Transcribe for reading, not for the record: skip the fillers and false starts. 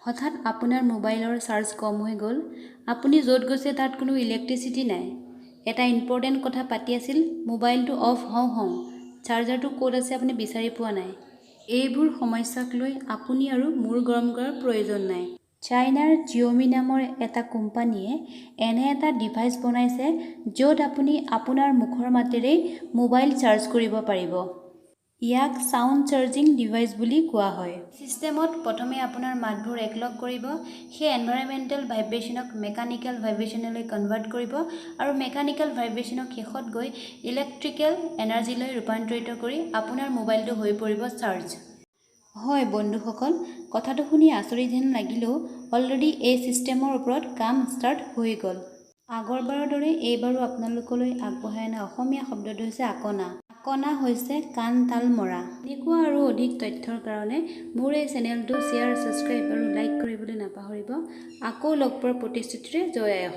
হঠাৎ আপোনাৰ মোবাইলৰ চাৰ্জ কম হৈ গ'ল, আপুনি য'ত গৈছে তাত কোনো ইলেক্ট্ৰিচিটি নাই। এটা ইম্পৰ্টেণ্ট কথা পাতি আছিল, মোবাইলটো অফ হওঁ হওঁ, চাৰ্জাৰটো ক'ত আছে আপুনি বিচাৰি পোৱা নাই। এইবোৰ সমস্যাক লৈ আপুনি আৰু মূৰ গৰম কৰাৰ প্ৰয়োজন নাই। চাইনাৰ জিঅ'মি নামৰ এটা কোম্পানীয়ে এনে এটা ডিভাইচ বনাইছে য'ত আপুনি আপোনাৰ মুখৰ মাতেৰেই মোবাইল চাৰ্জ কৰিব পাৰিব। ইয়াক সাউণ্ড চাৰ্জিং ডিভাইচ বুলি কোৱা হয়। চিষ্টেমত প্ৰথমে আপোনাৰ মাতবোৰ একলগ কৰিব, সেই এনভাইৰনমেণ্টেল ভাইব্ৰেশ্যনক মেকানিকেল ভাইব্ৰেশ্যনলৈ কনভাৰ্ট কৰিব আৰু মেকানিকেল ভাইব্ৰেশ্যনক শেষত গৈ ইলেক্ট্ৰিকেল এনাৰ্জিলৈ ৰূপান্তৰিত কৰি আপোনাৰ মোবাইলটো হৈ পৰিব চাৰ্জ। হয় বন্ধুসকল, কথাটো শুনি আচৰিত যেন লাগিলেও অলৰেডি এই চিষ্টেমৰ ওপৰত কাম ষ্টাৰ্ট হৈ গ'ল। আগৰবাৰৰ দৰে এইবাৰো আপোনালোকলৈ আগবঢ়াই অনা অসমীয়া শব্দটো হৈছে আকনা। আকনা হৈছে কাণ তাল মৰা। এনেকুৱা আৰু অধিক তথ্যৰ কাৰণে মোৰ এই চেনেলটো শ্বেয়াৰ, ছাবস্ক্ৰাইব আৰু লাইক কৰিবলৈ নাপাহৰিব। আকৌ লগ পোৱাৰ প্ৰতিশ্ৰুতিৰে জয় আই অসম।